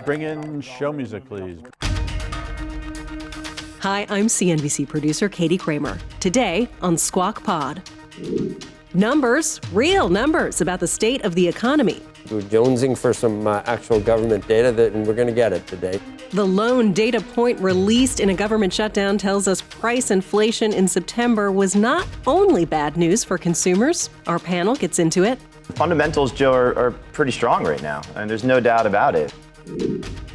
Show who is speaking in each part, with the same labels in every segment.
Speaker 1: Bring in show music, please.
Speaker 2: Hi, I'm CNBC producer Katie Kramer. Today on Squawk Pod. Numbers, real numbers about the state of the economy.
Speaker 3: We're jonesing for some actual government data, and we're going to get it today.
Speaker 2: The lone data point released in a government shutdown tells us price inflation in September was not only bad news for consumers. Our panel gets into it.
Speaker 4: Fundamentals, Joe, are pretty strong right now, and there's no doubt about it.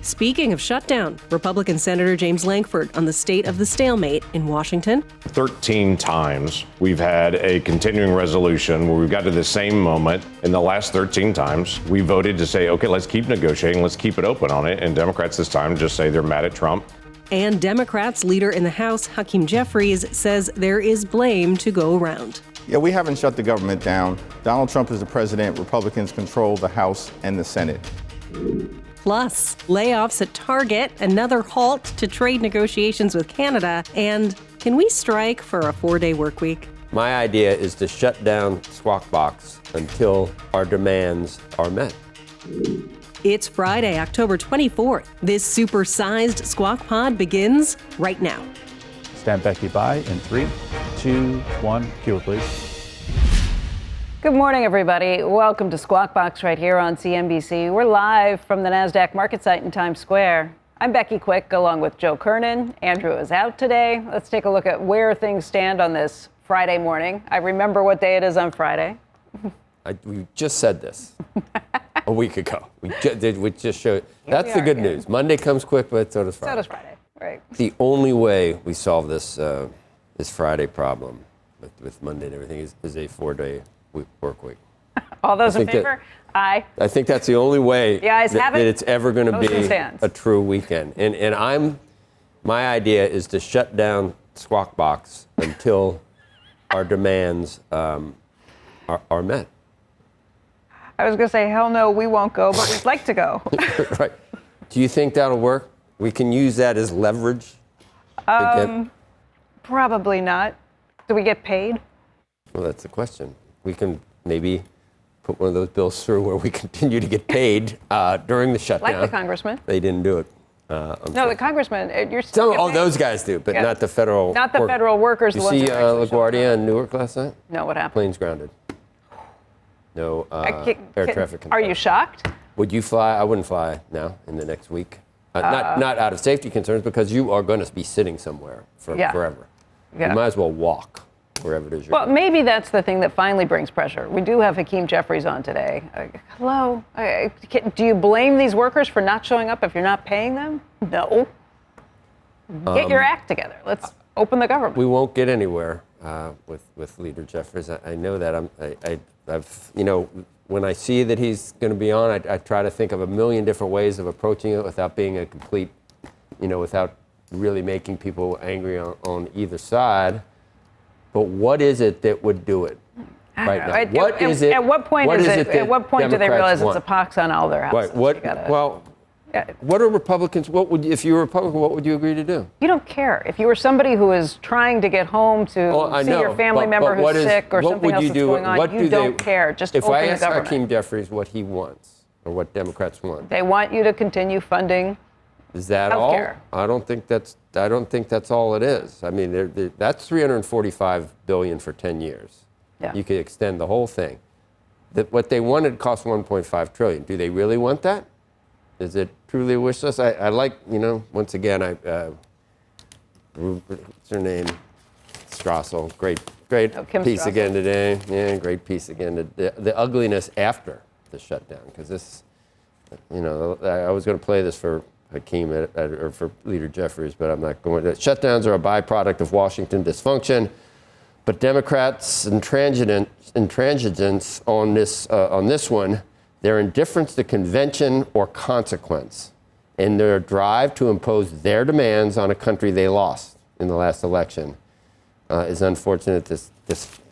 Speaker 2: Speaking of shutdown, Republican Senator James Lankford on the state of the stalemate in Washington.
Speaker 5: 13 times we've had a continuing resolution where we've got to the same moment. In the last 13 times, we voted to say, okay, let's keep negotiating, let's keep it open on it. And Democrats this time just say they're mad at Trump.
Speaker 2: And Democrats leader in the House, Hakeem Jeffries, says there is blame to go around.
Speaker 6: Yeah, we haven't shut the government down. Donald Trump is the president. Republicans control the House and the Senate.
Speaker 2: Plus, layoffs at Target, another halt to trade negotiations with Canada, and can we strike for a 4-day work week?
Speaker 3: My idea is to shut down Squawk Box until our demands are met.
Speaker 2: It's Friday, October 24th. This supersized Squawk Pod begins right now.
Speaker 1: Stand Becky by in 3, 2, 1. Cue it, please.
Speaker 7: Good morning, everybody. Welcome to Squawk Box right here on CNBC. We're live from the NASDAQ market site in Times Square. I'm Becky Quick, along with Joe Kernan. Andrew is out today. Let's take a look at where things stand on this Friday morning. I remember what day it is on Friday.
Speaker 3: We just said this a week ago. We just showed. That's the good news. Monday comes quick, but so does Friday.
Speaker 7: So does Friday, right.
Speaker 3: The only way we solve this Friday problem with Monday and everything is a 4-day work week.
Speaker 7: All those in favor? Aye.
Speaker 3: I think that's the only way that it's ever going to be a true weekend. And my idea is to shut down Squawk Box until our demands are met.
Speaker 7: I was going to say, hell no, we won't go, but we'd like to go.
Speaker 3: Right. Do you think that'll work? We can use that as leverage?
Speaker 7: Probably not. Do we get paid?
Speaker 3: Well, that's the question. We can maybe put one of those bills through where we continue to get paid during the shutdown.
Speaker 7: Like the congressman.
Speaker 3: They didn't do it.
Speaker 7: No, the congressman. You're still
Speaker 3: those guys do, but not the federal.
Speaker 7: Not the federal workers.
Speaker 3: You see LaGuardia in Newark last night?
Speaker 7: No, what happened?
Speaker 3: Planes grounded. No air traffic control.
Speaker 7: Are you shocked?
Speaker 3: Would you fly? I wouldn't fly now in the next week. Not out of safety concerns, because you are going to be sitting somewhere forever. Yeah. You might as well walk wherever it is you're going.
Speaker 7: Maybe that's the thing that finally brings pressure. We do have Hakeem Jeffries on today. Hello. Do you blame these workers for not showing up if you're not paying them? No. Get your act together. Let's open the government.
Speaker 3: We won't get anywhere with Leader Jeffries. I know that. I've when I see that he's going to be on, I try to think of a million different ways of approaching it without being a complete, without really making people angry on either side. But what is it that would do it right now? What is it?
Speaker 7: At what point do they realize it's a pox on all their houses?
Speaker 3: Right. What are Republicans? If you were a Republican, what would you agree to do?
Speaker 7: You don't care. If you were somebody who is trying to get home to see your family member who's sick or something else that's going on, you don't care. Just open the government.
Speaker 3: If I ask Hakeem Jeffries what he wants or what Democrats want,
Speaker 7: they want you to continue funding.
Speaker 3: Is that
Speaker 7: healthcare.
Speaker 3: All? I don't think that's all it is. I mean, that's $345 billion for 10 years. Yeah. You could extend the whole thing. What they wanted cost $1.5 trillion. Do they really want that? Is it truly a wish list? I like, once again, what's her name? Strassel. Great piece again today. Yeah, great piece again. The ugliness after the shutdown, because this, I was going to play this for Hakeem or for Leader Jeffries, but I'm not going to. Shutdowns are a byproduct of Washington dysfunction, but Democrats' intransigence on this one, their indifference to convention or consequence, and their drive to impose their demands on a country they lost in the last election is unfortunate. This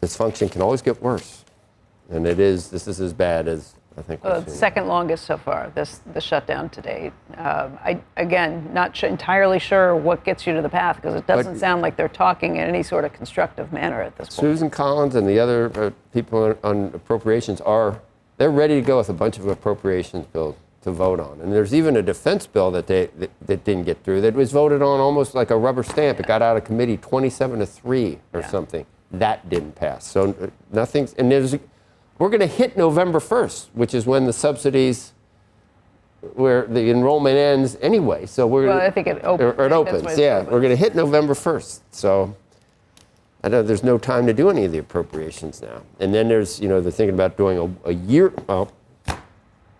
Speaker 3: dysfunction can always get worse, and this is as bad as I think.
Speaker 7: The second longest so far, the shutdown to date. Again, not entirely sure what gets you to the path, because it doesn't sound like they're talking in any sort of constructive manner at this point.
Speaker 3: Susan Collins and the other people on appropriations they're ready to go with a bunch of appropriations bills vote on. And there's even a defense bill that that didn't get through that was voted on almost like a rubber stamp. It got out of committee 27-3 or something. That didn't pass. So nothing's, and we're going to hit November 1st, which is when the subsidies, where the enrollment ends anyway. So
Speaker 7: I think it opens.
Speaker 3: It opens, yeah. We're going to hit November 1st. So I know there's no time to do any of the appropriations now. And then there's, they're thinking about doing a year. Well,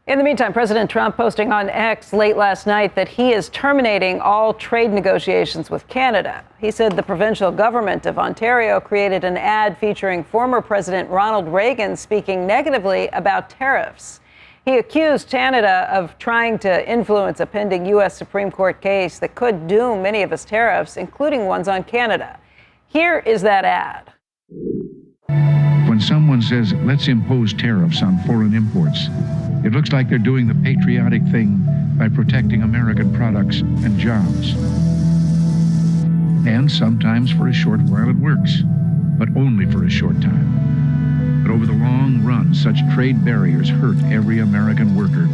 Speaker 7: in the meantime, President Trump posting on X late last night that he is terminating all trade negotiations with Canada. He said the provincial government of Ontario created an ad featuring former President Ronald Reagan speaking negatively about tariffs. He accused Canada of trying to influence a pending U.S. Supreme Court case that could doom many of his tariffs, including ones on Canada. Here is that ad.
Speaker 8: When someone says, let's impose tariffs on foreign imports, it looks like they're doing the patriotic thing by protecting American products and jobs. And sometimes for a short while it works, but only for a short time. But over the long run, such trade barriers hurt every American worker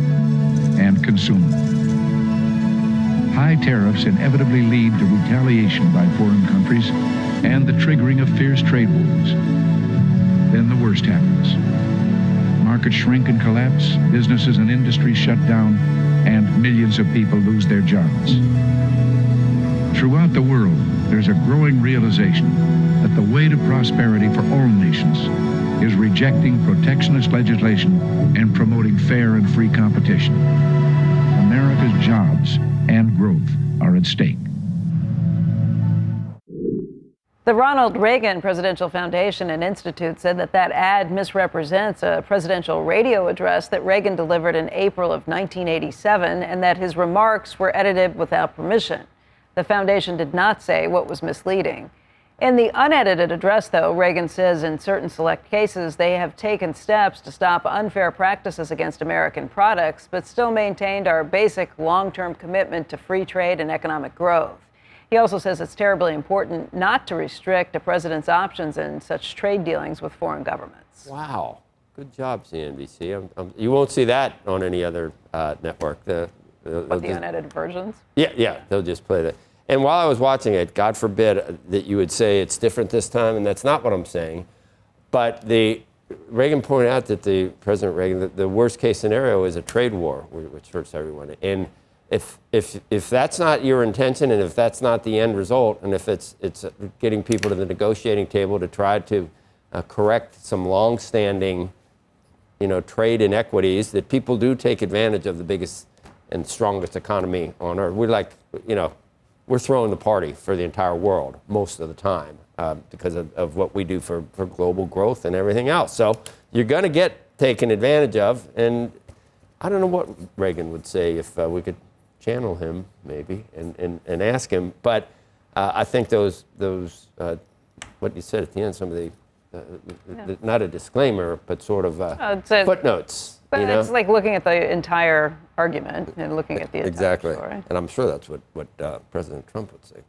Speaker 8: and consumer. High tariffs inevitably lead to retaliation by foreign countries and the triggering of fierce trade wars. Then the worst happens. Markets shrink and collapse, businesses and industries shut down, and millions of people lose their jobs. Throughout the world, there's a growing realization that the way to prosperity for all nations is rejecting protectionist legislation and promoting fair and free competition. America's jobs and growth are at stake.
Speaker 7: The Ronald Reagan Presidential Foundation and Institute said that ad misrepresents a presidential radio address that Reagan delivered in April of 1987 and that his remarks were edited without permission. The foundation did not say what was misleading. In the unedited address, though, Reagan says in certain select cases they have taken steps to stop unfair practices against American products, but still maintained our basic long-term commitment to free trade and economic growth. He also says it's terribly important not to restrict a president's options in such trade dealings with foreign governments.
Speaker 3: wow. Good job, CNBC. You won't see that on any other network.
Speaker 7: The unedited versions?
Speaker 3: Yeah, they'll just play that. And while I was watching it, God forbid that you would say it's different this time, and that's not what I'm saying. But Reagan pointed out that President Reagan, the worst case scenario is a trade war, which hurts everyone. And if that's not your intention, and if that's not the end result, and if it's getting people to the negotiating table to try to correct some long-standing, trade inequities, that people do take advantage of the biggest and strongest economy on earth. We're throwing the party for the entire world most of the time because of what we do for global growth and everything else. So you're going to get taken advantage of, and I don't know what Reagan would say if we could channel him maybe and ask him. But I think those what you said at the end, some of the not a disclaimer, but sort of footnotes.
Speaker 7: But it's like looking at the entire argument and looking at the entire story.
Speaker 3: And I'm sure that's what President Trump would say.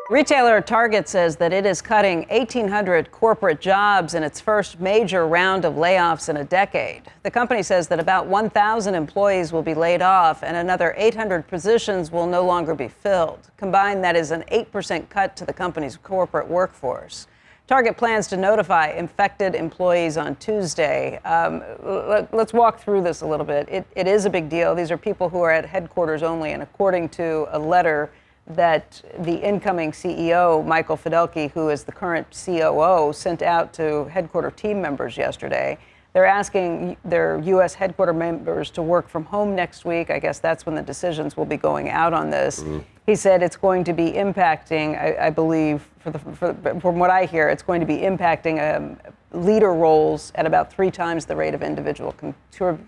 Speaker 7: Retailer Target says that it is cutting 1,800 corporate jobs in its first major round of layoffs in a decade. The company says that about 1,000 employees will be laid off and another 800 positions will no longer be filled. Combined, that is an 8% cut to the company's corporate workforce. Target plans to notify infected employees on Tuesday. Let's walk through this a little bit. It is a big deal. These are people who are at headquarters only, and according to a letter that the incoming CEO, Michael Fidelki, who is the current COO, sent out to headquarter team members yesterday. They're asking their U.S. headquarter members to work from home next week. I guess that's when the decisions will be going out on this. Mm-hmm. He said it's going to be impacting, I believe, from what I hear, it's going to be impacting leader roles at about 3 times the rate of individual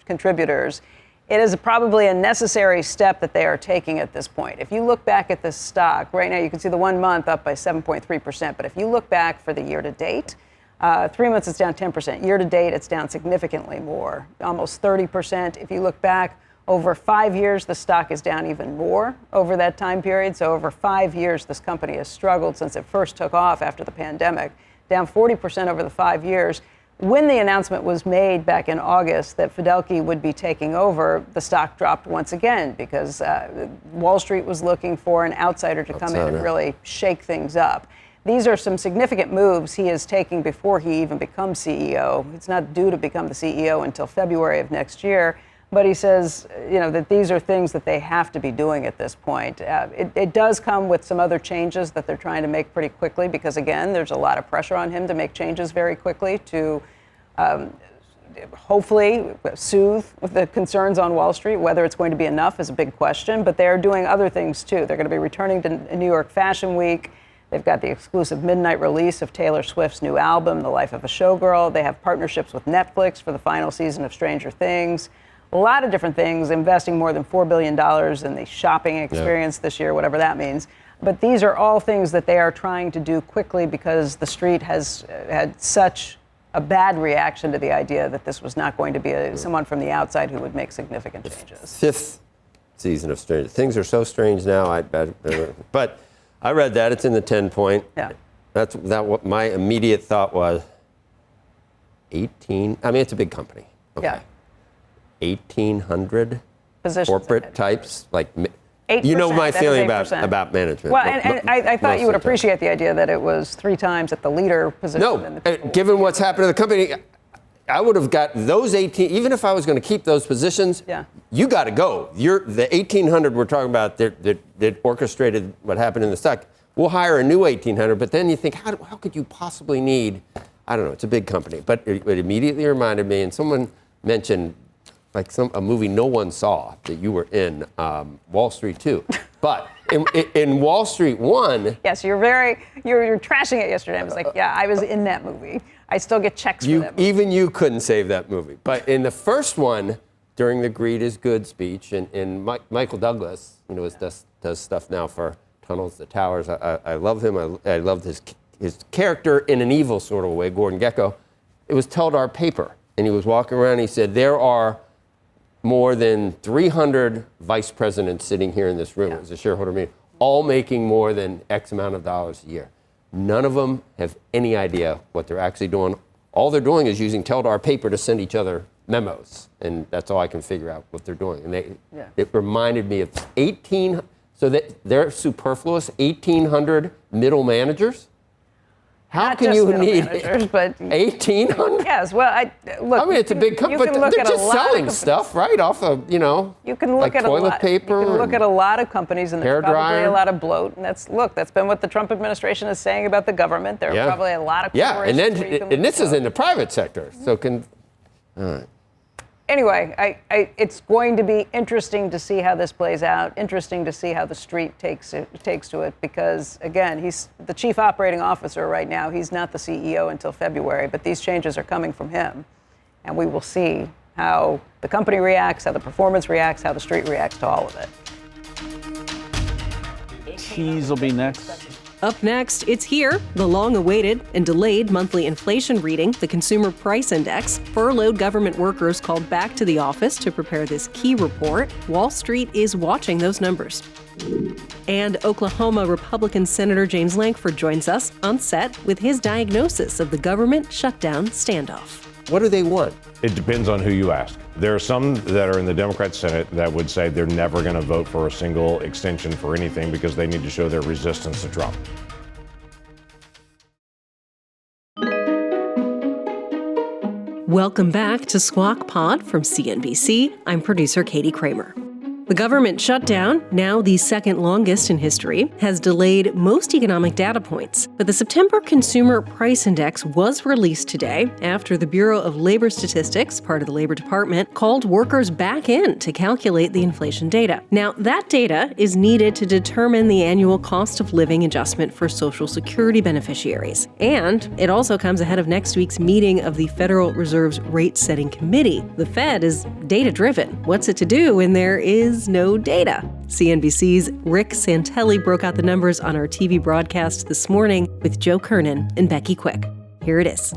Speaker 7: contributors. It is probably a necessary step that they are taking at this point. If you look back at this stock, right now you can see the 1 month up by 7.3%. But if you look back for the year to date, 3 months it's down 10%. Year to date it's down significantly more, almost 30%. If you look back over 5 years, the stock is down even more over that time period. So over 5 years, this company has struggled since it first took off after the pandemic, down 40% over the 5 years. When the announcement was made back in August that Fidelki would be taking over, the stock dropped once again because Wall Street was looking for an outsider to come in and really shake things up. These are some significant moves he is taking before he even becomes CEO. It's not due to become the CEO until February of next year. But he says, that these are things that they have to be doing at this point. It does come with some other changes that they're trying to make pretty quickly because, again, there's a lot of pressure on him to make changes very quickly to hopefully soothe the concerns on Wall Street. Whether it's going to be enough is a big question. But they're doing other things, too. They're going to be returning to New York Fashion Week. They've got the exclusive midnight release of Taylor Swift's new album, The Life of a Showgirl. They have partnerships with Netflix for the final season of Stranger Things. A lot of different things, investing more than $4 billion in the shopping experience this year, whatever that means. But these are all things that they are trying to do quickly because the street has had such a bad reaction to the idea that this was not going to be someone from the outside who would make significant changes.
Speaker 3: Fifth season of Stranger Things are so strange now. But I read that. It's in the 10-point.
Speaker 7: Yeah.
Speaker 3: That's what my immediate thought was. 18. I mean, it's a big company. Okay.
Speaker 7: Yeah.
Speaker 3: 1,800
Speaker 7: Positions
Speaker 3: corporate
Speaker 7: ahead.
Speaker 3: types, like
Speaker 7: 8%,
Speaker 3: my
Speaker 7: that is
Speaker 3: feeling
Speaker 7: 8%.
Speaker 3: about management.
Speaker 7: Well, and I thought you would
Speaker 3: most of the time.
Speaker 7: appreciate the idea that it was 3 times at the leader position.
Speaker 3: No, given what's happened to the company, I would have got those 18. Even if I was going to keep those positions, you got to go. The 1,800 we're talking about that orchestrated what happened in the stock. We'll hire a new 1,800, but then you think, how could you possibly need? I don't know. It's a big company, but it immediately reminded me, and someone mentioned. Like a movie no one saw that you were in, Wall Street 2. But in Wall Street 1...
Speaker 7: Yes, you're trashing it yesterday. I was like, yeah, I was in that movie. I still get checks for that movie.
Speaker 3: Even you couldn't save that movie. But in the first one, during the Greed is Good speech, and Michael Douglas, does stuff now for Tunnels to Towers. I love him. I loved his character in an evil sort of way, Gordon Gekko. It was Teldar Paper. And he was walking around and he said, there are more than 300 vice presidents sitting here in this room. It was a shareholder meeting, all making more than X amount of dollars a year. None of them have any idea what they're actually doing. All they're doing is using Teldar Paper to send each other memos, and that's all I can figure out what they're doing. And it reminded me of 18, so that they're superfluous, 1,800 middle managers. How
Speaker 7: Not
Speaker 3: can
Speaker 7: just
Speaker 3: you
Speaker 7: middle
Speaker 3: need
Speaker 7: managers, but
Speaker 3: 1,800?
Speaker 7: Yes, well, look.
Speaker 3: I mean, it's a big company, but they're just selling stuff, right? Off of,
Speaker 7: You can look
Speaker 3: like
Speaker 7: at
Speaker 3: toilet paper.
Speaker 7: You can look at a lot of companies, and there's probably
Speaker 3: hairdryer.
Speaker 7: a lot of bloat. And that's been what the Trump administration is saying about the government. There are probably a lot of corporations.
Speaker 3: And this is in the private sector. So all right.
Speaker 7: Anyway, it's going to be interesting to see how this plays out, interesting to see how the street takes to it, because, again, he's the chief operating officer right now. He's not the CEO until February, but these changes are coming from him. And we will see how the company reacts, how the performance reacts, how the street reacts to all of it.
Speaker 1: Tease will be next.
Speaker 2: Up next, it's here, the long-awaited and delayed monthly inflation reading, the Consumer Price Index. Furloughed government workers called back to the office to prepare this key report. Wall Street is watching those numbers. And Oklahoma Republican Senator James Lankford joins us on set with his diagnosis of the government shutdown standoff.
Speaker 3: What do they want?
Speaker 5: It depends on who you ask. There are some that are in the Democrat Senate that would say they're never going to vote for a single extension for anything because they need to show their resistance to Trump.
Speaker 2: Welcome back to Squawk Pod from CNBC. I'm producer Katie Kramer. The government shutdown, now the second longest in history, has delayed most economic data points. But the September Consumer Price Index was released today after the Bureau of Labor Statistics, part of the Labor Department, called workers back in to calculate the inflation data. Now, that data is needed to determine the annual cost of living adjustment for Social Security beneficiaries. And it also comes ahead of next week's meeting of the Federal Reserve's rate-setting committee. The Fed is data-driven. What's it to do when there is no data? CNBC's Rick Santelli broke out the numbers on our TV broadcast this morning with Joe Kernan and Becky Quick. Here it is.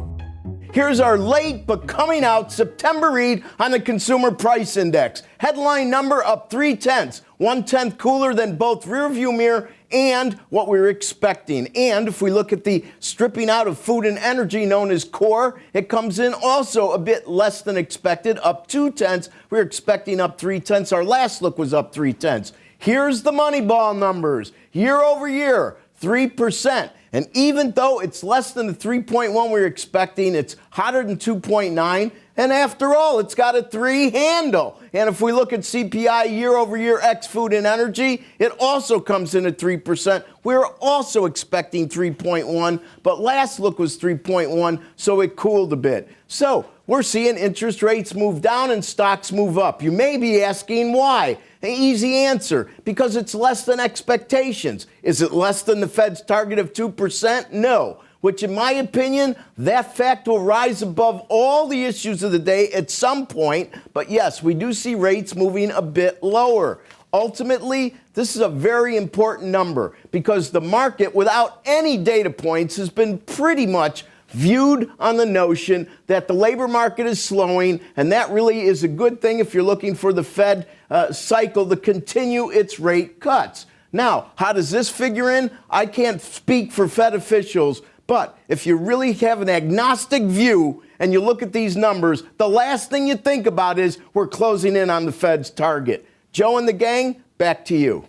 Speaker 9: Here's our late but coming out September read on the Consumer Price Index. Headline number up 0.3, 1/10 cooler than both rearview mirror and what we were expecting. And if we look at the stripping out of food and energy known as core, it comes in also a bit less than expected, up 0.2. We were expecting up 0.3. Our last look was up 0.3. Here's the Moneyball numbers. Year over year, 3%. And even though it's less than the 3.1 we were expecting, it's hotter than 2.9. And after all, it's got a 3 handle. And if we look at CPI year over year ex food and energy, it also comes in at 3%. We're also expecting 3.1, but last look was 3.1, so it cooled a bit. So we're seeing interest rates move down and stocks move up. You may be asking why. An easy answer, because it's less than expectations. Is it less than the Fed's target of 2%? No. Which, in my opinion, that fact will rise above all the issues of the day at some point. But yes, we do see rates moving a bit lower. Ultimately, this is a very important number because the market, without any data points, has been pretty much viewed on the notion that the labor market is slowing, and that really is a good thing if you're looking for the Fed cycle to continue its rate cuts. Now, how does this figure in? I can't speak for Fed officials, but if you really have an agnostic view and you look at these numbers, the last thing you think about is we're closing in on the Fed's target. Joe and the gang, back to you.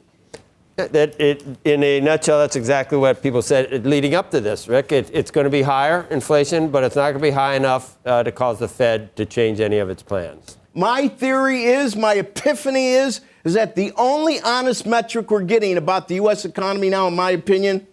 Speaker 3: In a nutshell, that's exactly what people said leading up to this, Rick. It's going to be higher inflation, but it's not going to be high enough to cause the Fed to change any of its plans.
Speaker 9: My theory is, my epiphany is that the only honest metric we're getting about the U.S. economy now, in my opinion,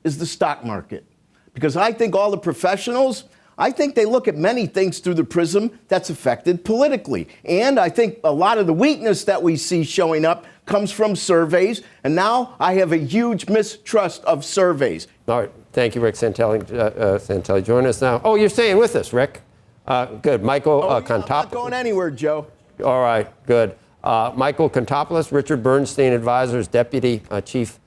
Speaker 9: is the stock market. Because I think all the professionals, I think they look at many things through the prism that's affected politically. And I think a lot of the weakness that we see showing up comes from surveys. And now I have a huge mistrust of surveys.
Speaker 3: All right. Thank you, Rick Santelli. Santelli, join us now. Oh, you're staying with us, Rick. Good. Michael Contopoulos.
Speaker 9: I'm not going anywhere, Joe.
Speaker 3: All right. Good. Michael Contopoulos, Richard Bernstein Advisors, Deputy Chief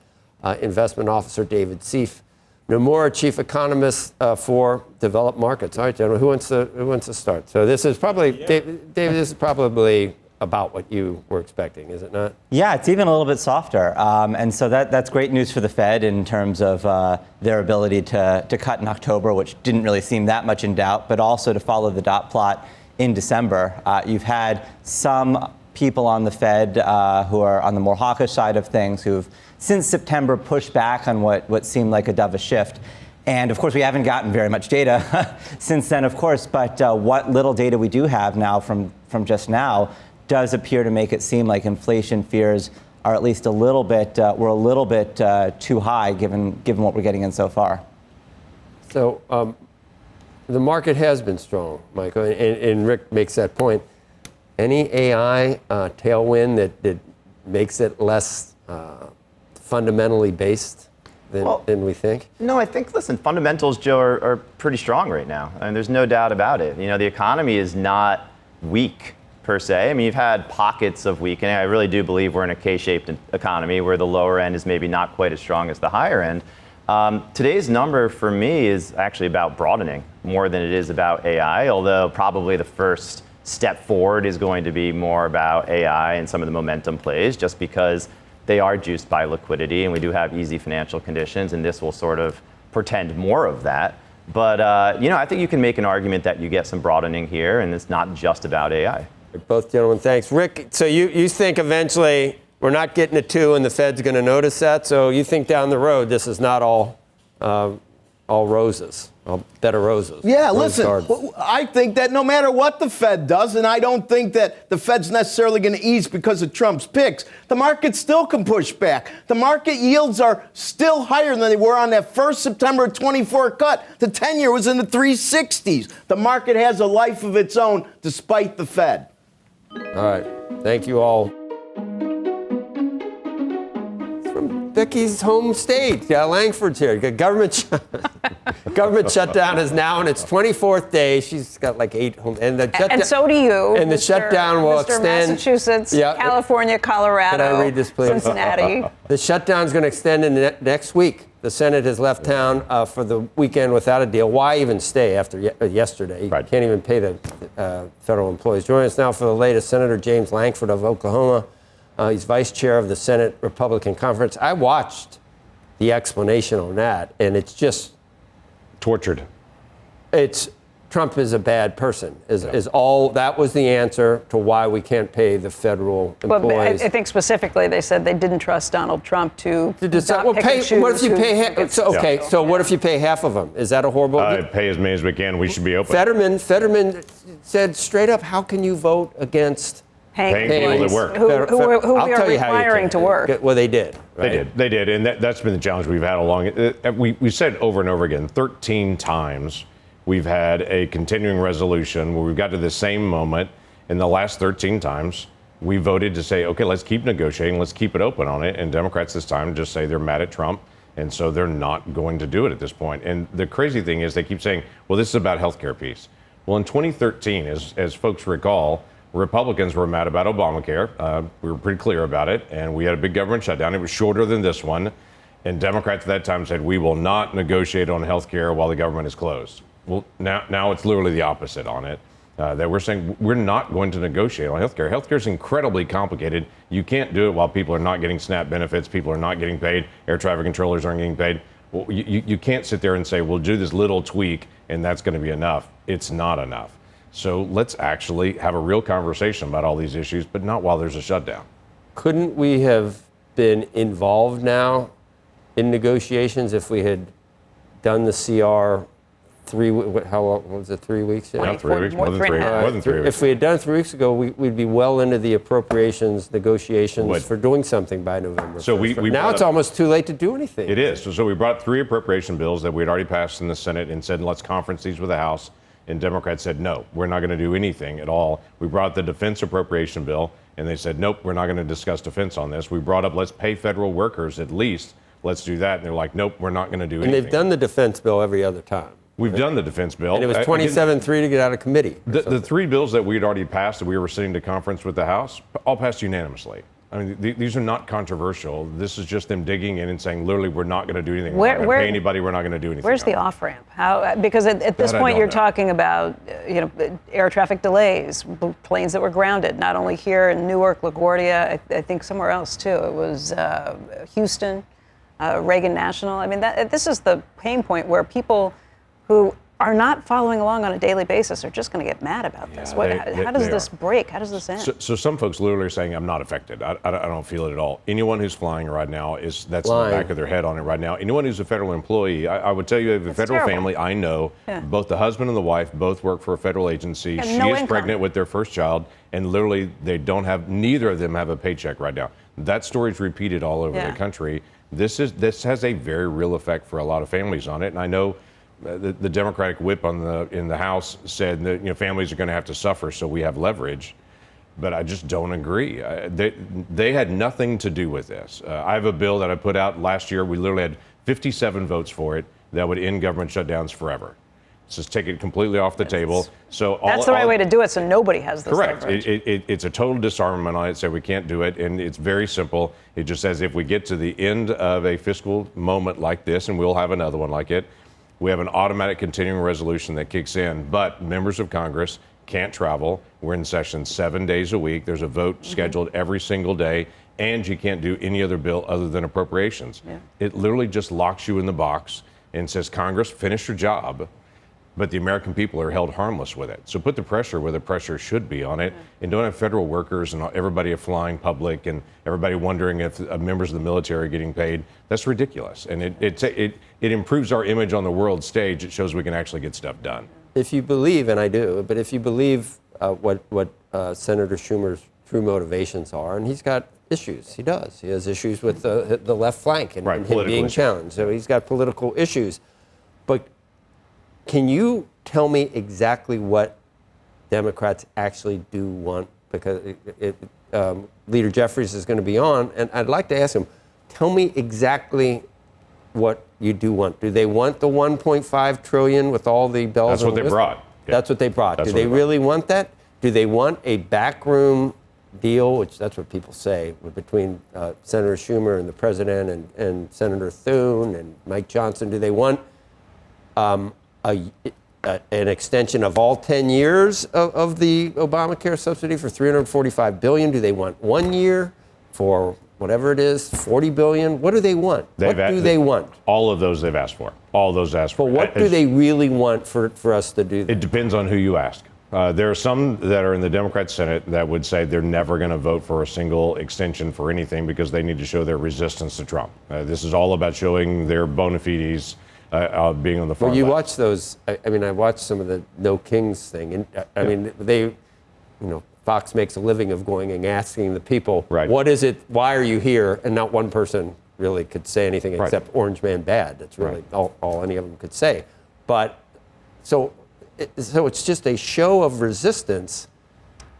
Speaker 3: Investment Officer David Seif, Nomura Chief Economist for Developed Markets. All right, gentlemen, who wants to start? So this is probably, David, this is probably about what you were expecting, is it not?
Speaker 10: Yeah, it's even a little bit softer. And so that's great news for the Fed in terms of their ability to cut in October, which didn't really seem that much in doubt, but also to follow the dot plot in December. You've had some people on the Fed who are on the more hawkish side of things who've since September pushed back on what seemed like a dovish shift. And of course, we haven't gotten very much data since then, of course, but what little data we do have now from just now does appear to make it seem like inflation fears are at least a little bit, we're a little bit too high given what we're getting in so far.
Speaker 3: So the market has been strong, Michael, and Rick makes that point. Any AI tailwind that makes it less fundamentally based than we think?
Speaker 4: No, I think, listen, fundamentals, Joe, are pretty strong right now. I mean, there's no doubt about it. You know, the economy is not weak per se. I mean, you've had pockets of weakening. I really do believe we're in a K-shaped economy where the lower end is maybe not quite as strong as the higher end. Today's number for me is actually about broadening more than it is about AI, although probably the first step forward is going to be more about AI and some of the momentum plays, just because they are juiced by liquidity and we do have easy financial conditions, and this will sort of portend more of that. But, you know, I think you can make an argument that you get some broadening here, and it's not just about AI.
Speaker 3: Both gentlemen, thanks. Rick, so you think eventually we're not getting a 2 and the Fed's going to notice that? So you think down the road this is not all roses, all bed of roses?
Speaker 9: Yeah, listen, I think that no matter what the Fed does, and I don't think that the Fed's necessarily going to ease because of Trump's picks, the market still can push back. The market yields are still higher than they were on that first September 24 cut. The 10-year was in the 360s. The market has a life of its own despite the Fed.
Speaker 3: All right. Thank you all. From Becky's home state, Lankford's here. Government shutdown is now in its 24th day. She's got like 8 homes.
Speaker 7: And so do you.
Speaker 3: And the shutdown will
Speaker 7: Mr.
Speaker 3: extend.
Speaker 7: Massachusetts, California, Colorado,
Speaker 3: Can I read this, please?
Speaker 7: Cincinnati.
Speaker 3: The shutdown is going to extend in next week. The Senate has left town for the weekend without a deal. Why even stay after yesterday? You can't even pay the federal employees. Joining us now for the latest, Senator James Lankford of Oklahoma. He's vice chair of the Senate Republican Conference. I watched the explanation on that, and it's just
Speaker 5: tortured.
Speaker 3: Trump is a bad person. Is all that was the answer to why we can't pay the federal employees?
Speaker 7: But I think specifically they said they didn't trust Donald Trump to
Speaker 3: decide. Well, what if you pay? So what if you pay half of them? Is that a horrible?
Speaker 5: Pay as many as we can. We should be open.
Speaker 3: Fetterman said straight up, how can you vote against
Speaker 5: paying people that work?
Speaker 7: Who we are requiring to work.
Speaker 3: Well, they did. Right?
Speaker 5: They did, and that's been the challenge we've had along. We said over and over again, 13 times. We've had a continuing resolution where we've got to the same moment. In the last 13 times, we voted to say, okay, let's keep negotiating, let's keep it open on it. And Democrats this time just say they're mad at Trump, and so they're not going to do it at this point. And the crazy thing is they keep saying, well, this is about healthcare piece. Well, in 2013, as folks recall, Republicans were mad about Obamacare. We were pretty clear about it, and we had a big government shutdown. It was shorter than this one. And Democrats at that time said, we will not negotiate on healthcare while the government is closed. Well, now it's literally the opposite on it. That we're saying we're not going to negotiate on healthcare. Healthcare is incredibly complicated. You can't do it while people are not getting SNAP benefits, people are not getting paid, air traffic controllers aren't getting paid. Well, you can't sit there and say, we'll do this little tweak and that's going to be enough. It's not enough. So let's actually have a real conversation about all these issues, but not while there's a shutdown.
Speaker 3: Couldn't we have been involved now in negotiations if we had done the CR 3 weeks? How long was it? 3 weeks?
Speaker 5: Yeah, 3 weeks. More than 3 weeks.
Speaker 3: If we had done it 3 weeks ago, we'd be well into the appropriations negotiations for doing something by November.
Speaker 5: So
Speaker 3: 1st. Now it's almost too late to do anything.
Speaker 5: It is. So we brought 3 appropriation bills that we had already passed in the Senate and said, let's conference these with the House. And Democrats said, no, we're not going to do anything at all. We brought the defense appropriation bill, and they said, nope, we're not going to discuss defense on this. We brought up, let's pay federal workers at least. Let's do that. And they're like, nope, we're not going to do anything.
Speaker 3: And they've done the defense bill every other time.
Speaker 5: We've done the defense bill.
Speaker 3: And it was 27-3 to get out of committee.
Speaker 5: The 3 bills that we had already passed that we were sitting to conference with the House, all passed unanimously. I mean, these are not controversial. This is just them digging in and saying, literally, we're not going to do anything. We're not going to pay anybody. We're not going to do anything.
Speaker 7: Where's the off-ramp? How? Because at this point, you're talking about air traffic delays, planes that were grounded, not only here in Newark, LaGuardia, I think somewhere else, too. It was Houston, Reagan National. I mean, this is the pain point where people who are not following along on a daily basis are just going to get mad about this. How does this break? How does this end?
Speaker 5: So some folks literally are saying, I'm not affected. I don't feel it at all. Anyone who's flying right now, that's in the back of their head on it right now. Anyone who's a federal employee, I would tell you, if a federal family, I know, both the husband and the wife both work for a federal agency. She is pregnant with their first child, and literally neither of them have a paycheck right now. That story's repeated all over the country. This has a very real effect for a lot of families on it, and I know the Democratic whip in the House said that families are going to have to suffer, so we have leverage. But I just don't agree. They had nothing to do with this. I have a bill that I put out last year. We literally had 57 votes for it that would end government shutdowns forever. Just take it completely off the table. So
Speaker 7: that's the right way to do it, so nobody has this
Speaker 5: correct.
Speaker 7: leverage.
Speaker 5: It's a total disarmament on it, so we can't do it. And it's very simple. It just says if we get to the end of a fiscal moment like this, and we'll have another one like it, we have an automatic continuing resolution that kicks in, but members of Congress can't travel. We're in session 7 days a week. There's a vote scheduled every single day, and you can't do any other bill other than appropriations. It literally just locks you in the box and says, Congress, finish your job, but the American people are held harmless with it. So put the pressure where the pressure should be on it, and don't have federal workers and everybody flying public and everybody wondering if members of the military are getting paid. That's ridiculous, and it improves our image on the world stage. It shows we can actually get stuff done.
Speaker 3: If you believe, and I do, but if you believe what Senator Schumer's true motivations are, and he's got issues, he does. He has issues with the left flank and him being challenged. So he's got political issues. But can you tell me exactly what Democrats actually do want? Because Leader Jeffries is going to be on, and I'd like to ask him, tell me exactly what you do want. Do they want the $1.5 trillion with all the bells and whistles?
Speaker 5: That's what they brought. Yeah.
Speaker 3: That's what they brought. Do they really want that? Do they want a backroom deal, which that's what people say, between Senator Schumer and the president and Senator Thune and Mike Johnson? Do they want an extension of all 10 years of the Obamacare subsidy for $345 billion? Do they want 1 year for whatever it is, 40 billion. What do they want? What do they want?
Speaker 5: All of those they've asked for. All those asked for.
Speaker 3: But what do they really want for us to do that?
Speaker 5: It depends on who you ask. There are some that are in the Democrat Senate that would say they're never going to vote for a single extension for anything because they need to show their resistance to Trump. This is all about showing their bona fides being on the far
Speaker 3: Well, you
Speaker 5: left.
Speaker 3: watch those. I mean, I watched some of the No Kings thing, and I mean, Fox makes a living of going and asking the people,
Speaker 5: right.
Speaker 3: What is it? Why are you here? And not one person really could say anything
Speaker 5: Right.
Speaker 3: except Orange Man bad. That's really all any of them could say. But so it's just a show of resistance.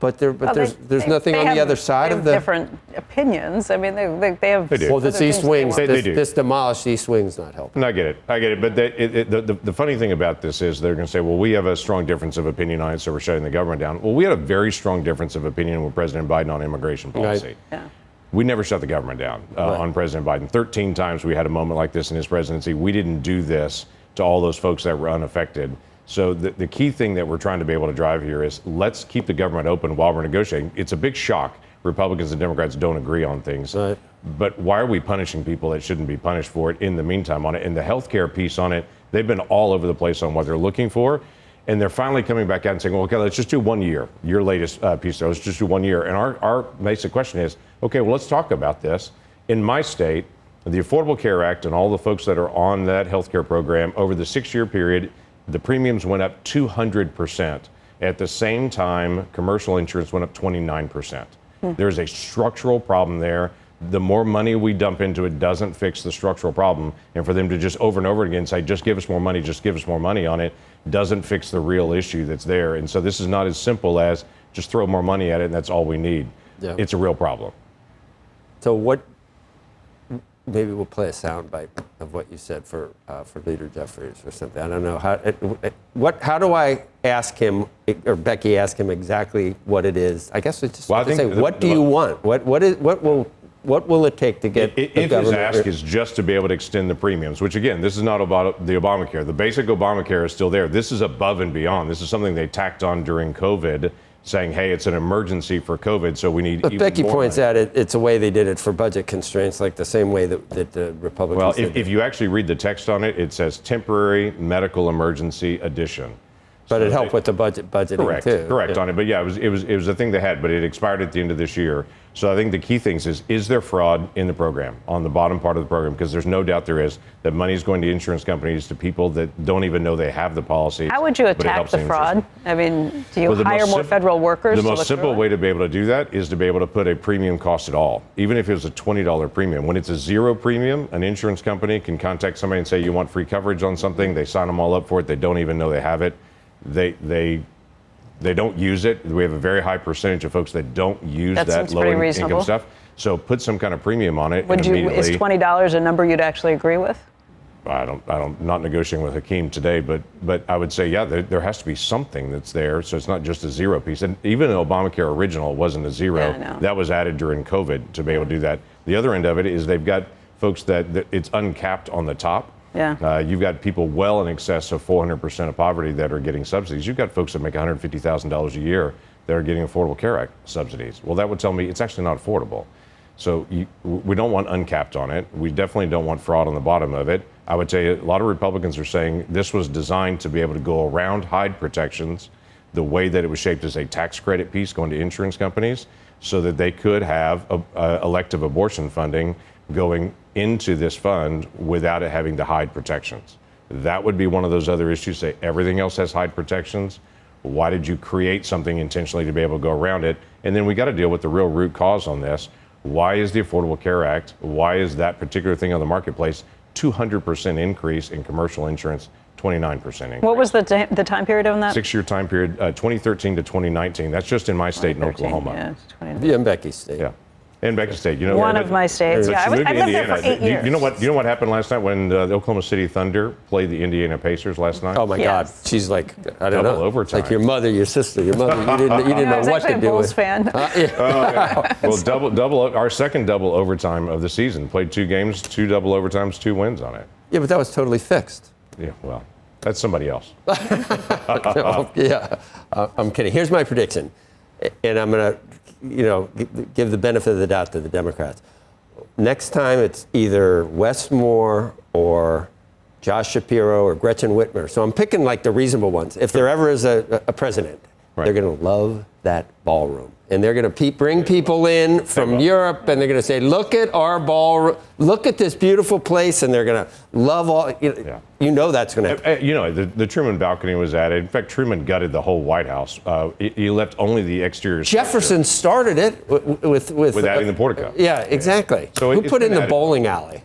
Speaker 3: But there's nothing on the other side of the
Speaker 7: different opinions. I mean, they have.
Speaker 5: They do.
Speaker 3: Well, this East Wing,
Speaker 5: They do.
Speaker 3: this demolished East Wing's not helping.
Speaker 5: No, I get it. But the funny thing about this is they're going to say, well, we have a strong difference of opinion on it, so we're shutting the government down. Well, we had a very strong difference of opinion with President Biden on immigration policy.
Speaker 3: Right.
Speaker 7: Yeah.
Speaker 5: We never shut the government down on President Biden. 13 times we had a moment like this in his presidency. We didn't do this to all those folks that were unaffected. So the key thing that we're trying to be able to drive here is let's keep the government open while we're negotiating. It's a big shock. Republicans and Democrats don't agree on things.
Speaker 3: Right.
Speaker 5: But why are we punishing people that shouldn't be punished for it in the meantime on it? And the healthcare piece on it, they've been all over the place on what they're looking for. And they're finally coming back out and saying, well, okay, let's just do 1 year. Your latest piece, let's just do 1 year. And our basic question is, okay, well, let's talk about this. In my state, the Affordable Care Act and all the folks that are on that healthcare program over the 6-year period, the premiums went up 200%. At the same time, commercial insurance went up 29%. There's a structural problem there. The more money we dump into it doesn't fix the structural problem. And for them to just over and over again say, just give us more money, just give us more money on it, doesn't fix the real issue that's there. And so this is not as simple as just throw more money at it and that's all we need. Yeah. It's a real problem.
Speaker 3: So maybe we'll play a soundbite of what you said for Leader Jeffries or something. I don't know how do I ask him or Becky ask him exactly what it is? I guess it's just say, what do you want? What will it take to get the
Speaker 5: if
Speaker 3: government?
Speaker 5: his ask is just to be able to extend the premiums, which again, this is not about the Obamacare. The basic Obamacare is still there. This is above and beyond. This is something they tacked on during COVID, saying, hey, it's an emergency for COVID, so we need. But even
Speaker 3: Becky
Speaker 5: more
Speaker 3: points
Speaker 5: money.
Speaker 3: out it's a way they did it for budget constraints, like the same way that the Republicans
Speaker 5: Well,
Speaker 3: did
Speaker 5: if you actually read the text on it, it says temporary medical emergency addition.
Speaker 3: But it helped with the budgeting too.
Speaker 5: Correct on it. But yeah, it was a thing they had, but it expired at the end of this year. So I think the key things is there fraud in the program, on the bottom part of the program? Because there's no doubt there is, that money is going to insurance companies, to people that don't even know they have the policy.
Speaker 7: How would you attack the fraud? I mean, do you hire more federal workers?
Speaker 5: The most simple way to be able to do that is to be able to put a premium cost at all, even if it was a $20 premium. When it's a zero premium, an insurance company can contact somebody and say, you want free coverage on something. They sign them all up for it. They don't even know they have it. They don't use it. We have a very high percentage of folks that don't use that low income stuff. So put some kind of premium on it.
Speaker 7: Is $20 a number you'd actually agree with?
Speaker 5: Not negotiating with Hakeem today, but I would say, yeah, there has to be something that's there. So it's not just a zero piece. And even the Obamacare original wasn't a zero.
Speaker 7: Yeah,
Speaker 5: that was added during COVID to be able to do that. The other end of it is they've got folks that it's uncapped on the top.
Speaker 7: Yeah.
Speaker 5: You've got people well in excess of 400% of poverty that are getting subsidies. You've got folks that make $150,000 a year that are getting Affordable Care Act subsidies. Well, that would tell me it's actually not affordable. So we don't want uncapped on it. We definitely don't want fraud on the bottom of it. I would tell you, a lot of Republicans are saying this was designed to be able to go around HIDE protections, the way that it was shaped as a tax credit piece going to insurance companies, so that they could have elective abortion funding going into this fund without it having to hide protections. That would be one of those other issues. Say everything else has hide protections. Why did you create something intentionally to be able to go around it? And then we got to deal with the real root cause on this. Why is the Affordable Care Act, why is that particular thing on the marketplace 200% increase in commercial insurance, 29% increase?
Speaker 7: What was the time period on that?
Speaker 5: 6-year time period, 2013 to 2019. That's just in my state in Oklahoma.
Speaker 7: Yeah,
Speaker 3: in Becky's state.
Speaker 5: Yeah. In Becky State,
Speaker 7: one of my states. Yeah, I've lived there for 8 years.
Speaker 5: You know what happened last night when the Oklahoma City Thunder played the Indiana Pacers last night?
Speaker 3: Oh my God, she's like, I don't know,
Speaker 5: overtime.
Speaker 3: Like your mother, your sister, your mother. You didn't know what to do.
Speaker 7: I was actually a Bulls fan.
Speaker 5: Well, double. Our second double overtime of the season. Played 2 games, 2 double overtimes, 2 wins on it.
Speaker 3: Yeah, but that was totally fixed.
Speaker 5: Yeah, well, that's somebody else.
Speaker 3: I'm kidding. Here's my prediction, and I'm gonna, give the benefit of the doubt to the Democrats. next time it's either Wes Moore or Josh Shapiro or Gretchen Whitmer. So I'm picking like the reasonable ones. If there ever is a president, they're going to love that ballroom. And they're going to bring people in from Europe, and they're going to say, look at our ballroom, look at this beautiful place, and they're going to love all, you know that's going to happen.
Speaker 5: You know, the Truman balcony was added. In fact, Truman gutted the whole White House. He left only the exterior.
Speaker 3: Jefferson started it with
Speaker 5: adding the portico.
Speaker 3: Yeah, exactly.
Speaker 5: So
Speaker 3: who put in the bowling alley?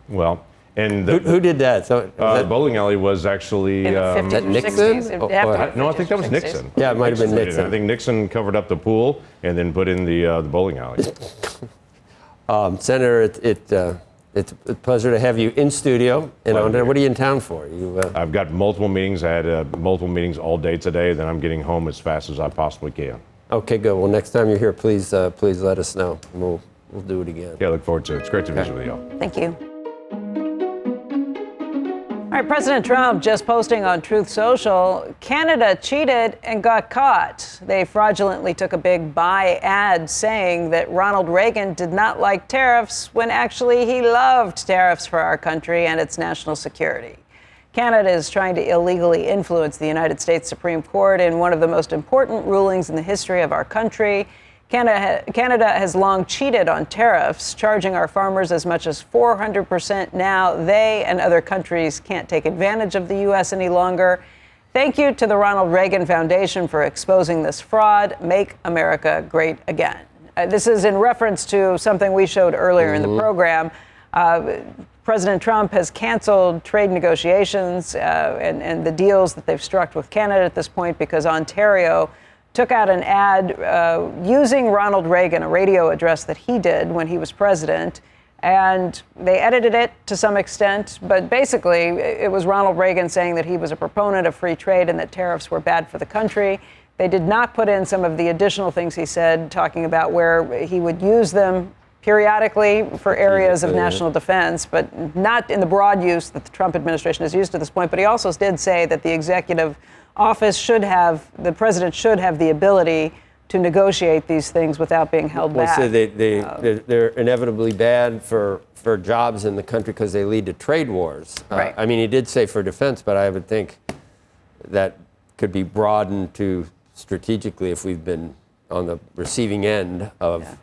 Speaker 5: Well, and
Speaker 3: who did that? So
Speaker 5: the bowling alley was actually
Speaker 7: In the 50s,
Speaker 3: that Nixon?
Speaker 7: 60s.
Speaker 5: no, I think that was Nixon.
Speaker 3: Yeah, it might have been Nixon.
Speaker 5: I think Nixon covered up the pool and then put in the bowling alley.
Speaker 3: Senator, it's a pleasure to have you in studio. And what are you in town for?
Speaker 5: I've got multiple meetings. I had multiple meetings all day today. Then I'm getting home as fast as I possibly can.
Speaker 3: Okay, good. Well, next time you're here, please let us know. We'll do it again.
Speaker 5: Yeah, I look forward to it. It's great to visit with y'all.
Speaker 7: Thank you. All right, President Trump just posting on Truth Social, Canada cheated and got caught. They fraudulently took a big buy ad saying that Ronald Reagan did not like tariffs when actually he loved tariffs for our country and its national security. Canada is trying to illegally influence the United States Supreme Court in one of the most important rulings in the history of our country. Canada has long cheated on tariffs, charging our farmers as much as 400%. Now they and other countries can't take advantage of the U.S. any longer. Thank you to the Ronald Reagan Foundation for exposing this fraud. Make America great again. This is in reference to something we showed earlier in the program. President Trump has canceled trade negotiations and the deals that they've struck with Canada at this point because Ontario took out an ad using Ronald Reagan, a radio address that he did when he was president, and they edited it to some extent, but basically it was Ronald Reagan saying that he was a proponent of free trade and that tariffs were bad for the country. They did not put in some of the additional things he said, talking about where he would use them periodically for areas of national defense, but not in the broad use that the Trump administration has used to this point. But he also did say that the executive office the president should have the ability to negotiate these things without being held back.
Speaker 3: So they're inevitably bad for jobs in the country because they lead to trade wars.
Speaker 7: Right.
Speaker 3: I mean, he did say for defense, but I would think that could be broadened to strategically if we've been on the receiving end of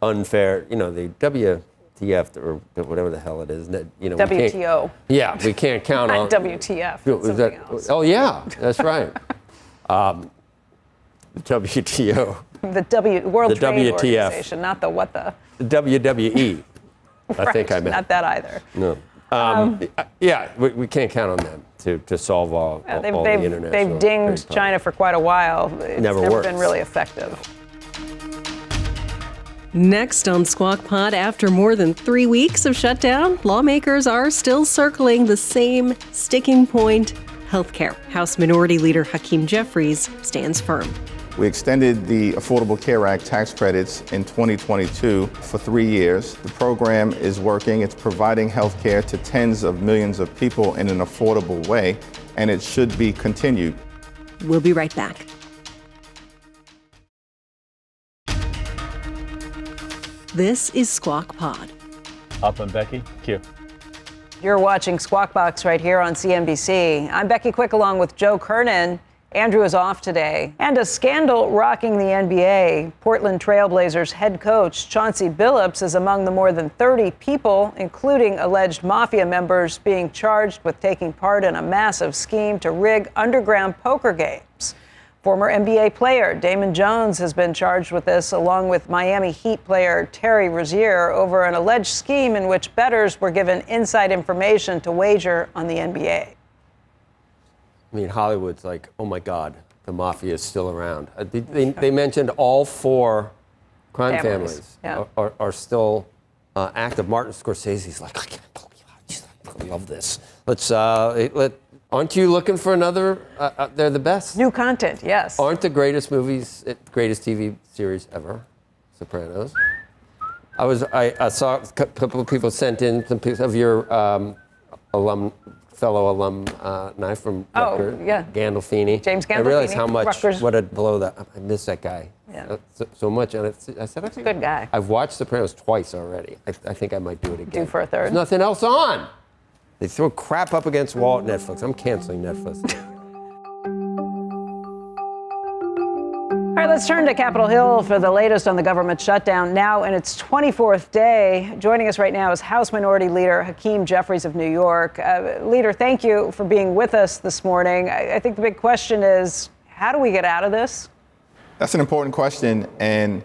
Speaker 3: unfair, the WTF or whatever the hell it is.
Speaker 7: WTO.
Speaker 3: We can't count on
Speaker 7: WTF. Something else.
Speaker 3: Oh yeah, that's right. WTO.
Speaker 7: The World Trade
Speaker 3: WTF.
Speaker 7: Organization, not the what the.
Speaker 3: WWE. I think I meant.
Speaker 7: Not that either.
Speaker 3: No. We can't count on them to solve all the international.
Speaker 7: They've dinged China for quite a while. It's never been really effective.
Speaker 2: Next on Squawk Pod, after more than 3 weeks of shutdown, lawmakers are still circling the same sticking point, healthcare. House Minority Leader Hakeem Jeffries stands firm.
Speaker 6: We extended the Affordable Care Act tax credits in 2022 for 3 years. The program is working. It's providing health care to tens of millions of people in an affordable way, and it should be continued.
Speaker 2: We'll be right back. This is Squawk Pod.
Speaker 1: Up and Becky, Q.
Speaker 7: You're watching Squawk Box right here on CNBC. I'm Becky Quick along with Joe Kernan. Andrew is off today. And a scandal rocking the NBA. Portland Trailblazers head coach Chauncey Billups is among the more than 30 people, including alleged mafia members, being charged with taking part in a massive scheme to rig underground poker games. Former NBA player Damon Jones has been charged with this, along with Miami Heat player Terry Rozier, over an alleged scheme in which bettors were given inside information to wager on the NBA.
Speaker 3: I mean, Hollywood's like, oh my God, the mafia is still around. They mentioned all 4 crime families are still active. Martin Scorsese's like, I can't believe I love this. Aren't you looking for another? They're the best.
Speaker 7: New content, yes.
Speaker 3: Aren't the greatest movies, greatest TV series ever? Sopranos. I saw a couple of people sent in some pictures of your fellow alumni from Rutgers, Gandolfini.
Speaker 7: James Gandolfini.
Speaker 3: I realized how much, what a blow that, I miss that guy. so much. And I said, I think
Speaker 7: good guy.
Speaker 3: I've watched Sopranos twice already. I think I might do it again.
Speaker 7: Due for a third.
Speaker 3: There's nothing else on. They throw crap up against the wall at Netflix. I'm canceling Netflix.
Speaker 7: All right, let's turn to Capitol Hill for the latest on the government shutdown, now in its 24th day. Joining us right now is House Minority Leader Hakeem Jeffries of New York. Leader, thank you for being with us this morning. I think the big question is, how do we get out of this?
Speaker 6: That's an important question, and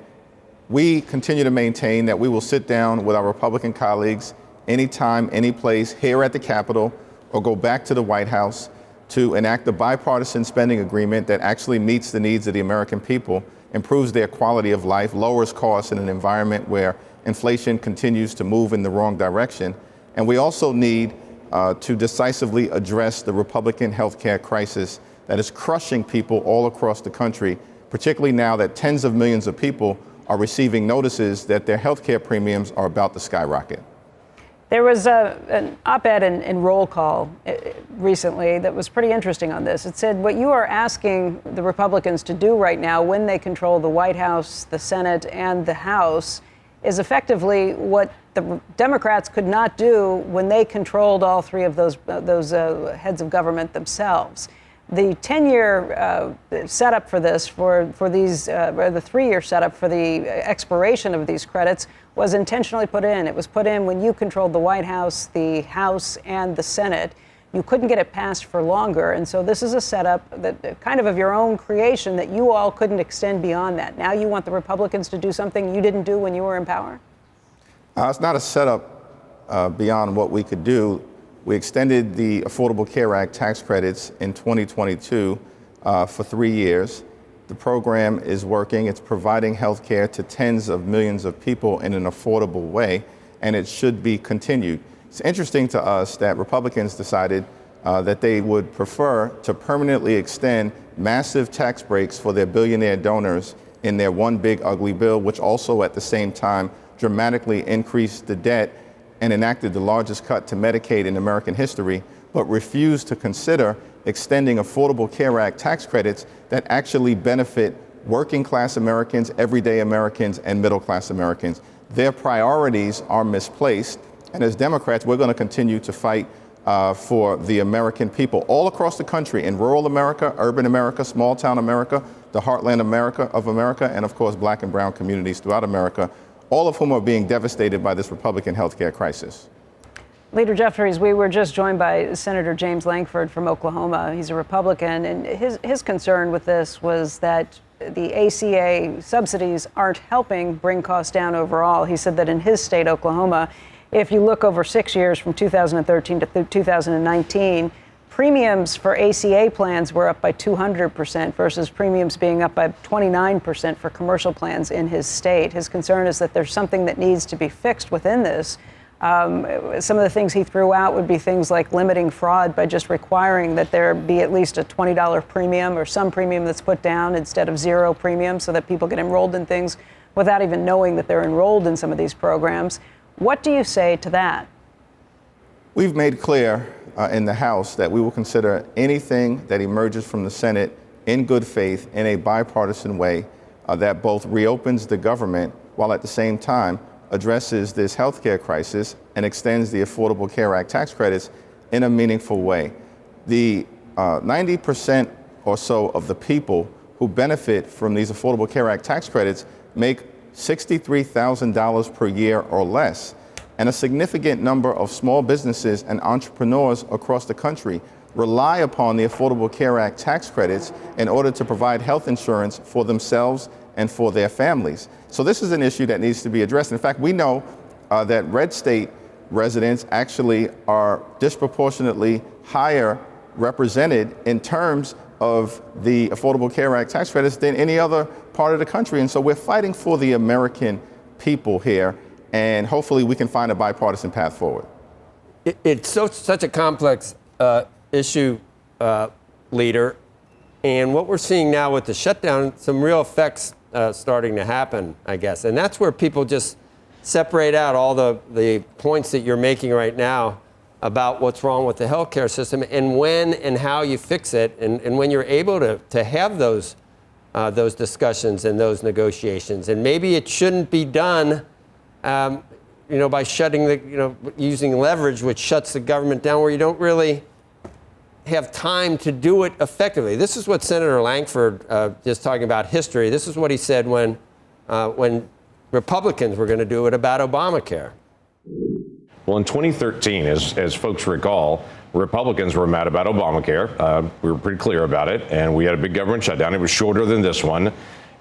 Speaker 6: we continue to maintain that we will sit down with our Republican colleagues anytime, any place, here at the Capitol, or go back to the White House to enact a bipartisan spending agreement that actually meets the needs of the American people, improves their quality of life, lowers costs in an environment where inflation continues to move in the wrong direction. And we also need to decisively address the Republican health care crisis that is crushing people all across the country, particularly now that tens of millions of people are receiving notices that their health care premiums are about to skyrocket.
Speaker 7: There was an op-ed in Roll Call recently that was pretty interesting on this. It said what you are asking the Republicans to do right now when they control the White House, the Senate, and the House is effectively what the Democrats could not do when they controlled all three of those heads of government themselves. The 10-year setup for this, for these, or the 3-year setup for the expiration of these credits was intentionally put in. It was put in when you controlled the White House, the House, and the Senate. You couldn't get it passed for longer. And so this is a setup that kind of your own creation that you all couldn't extend beyond that. Now you want the Republicans to do something you didn't do when you were in power?
Speaker 6: It's not a setup beyond what we could do. We extended the Affordable Care Act tax credits in 2022 for 3 years. The program is working. It's providing health care to tens of millions of people in an affordable way, and it should be continued. It's interesting to us that Republicans decided that they would prefer to permanently extend massive tax breaks for their billionaire donors in their one big ugly bill, which also at the same time dramatically increased the debt and enacted the largest cut to Medicaid in American history, but refused to consider extending Affordable Care Act tax credits that actually benefit working class Americans, everyday Americans, and middle class Americans. Their priorities are misplaced, and as Democrats, we're going to continue to fight for the American people all across the country, in rural America, urban America, small town America, the heartland of America, and of course, black and brown communities throughout America, all of whom are being devastated by this Republican health care crisis.
Speaker 7: Leader Jeffries, we were just joined by Senator James Lankford from Oklahoma. He's a Republican, and his concern with this was that the ACA subsidies aren't helping bring costs down overall. He said that in his state, Oklahoma, if you look over 6 years from 2013 to 2019, premiums for ACA plans were up by 200% versus premiums being up by 29% for commercial plans in his state. His concern is that there's something that needs to be fixed within this. Some of the things he threw out would be things like limiting fraud by just requiring that there be at least a $20 premium or some premium that's put down instead of zero premium so that people get enrolled in things without even knowing that they're enrolled in some of these programs. What do you say to that?
Speaker 6: We've made clear in the House that we will consider anything that emerges from the Senate in good faith in a bipartisan way that both reopens the government while at the same time addresses this health care crisis and extends the Affordable Care Act tax credits in a meaningful way. The 90% or so of the people who benefit from these Affordable Care Act tax credits make $63,000 per year or less. And a significant number of small businesses and entrepreneurs across the country rely upon the Affordable Care Act tax credits in order to provide health insurance for themselves and for their families. So this is an issue that needs to be addressed. In fact, we know that red state residents actually are disproportionately higher represented in terms of the Affordable Care Act tax credits than any other part of the country. And so we're fighting for the American people here, and hopefully we can find a bipartisan path forward.
Speaker 3: It's such a complex issue, Leader. And what we're seeing now with the shutdown, some real effects starting to happen, I guess. And that's where people just separate out all the points that you're making right now about what's wrong with the healthcare system and when and how you fix it. And when you're able to have those those discussions and those negotiations. And maybe it shouldn't be done, by shutting using leverage, which shuts the government down, where you don't really have time to do it effectively. This is what Senator Lankford, just talking about history, this is what he said when Republicans were going to do it about Obamacare.
Speaker 5: Well, in 2013, as folks recall, Republicans were mad about Obamacare. We were pretty clear about it, and we had a big government shutdown. It was shorter than this one.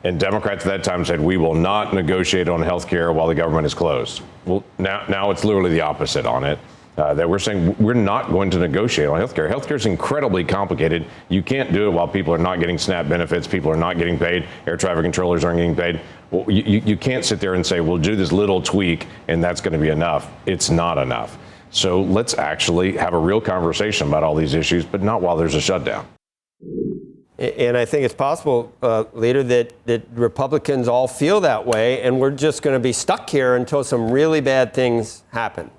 Speaker 5: And Democrats at that time said, we will not negotiate on health care while the government is closed. Well, now it's literally the opposite on it. That we're saying we're not going to negotiate on health care. Health care is incredibly complicated. You can't do it while people are not getting SNAP benefits, people are not getting paid, air traffic controllers aren't getting paid. Well, you can't sit there and say, we'll do this little tweak and that's going to be enough. It's not enough. So let's actually have a real conversation about all these issues, but not while there's a shutdown.
Speaker 3: And I think it's possible, Leader, that Republicans all feel that way, and we're just going to be stuck here until some really bad things happen.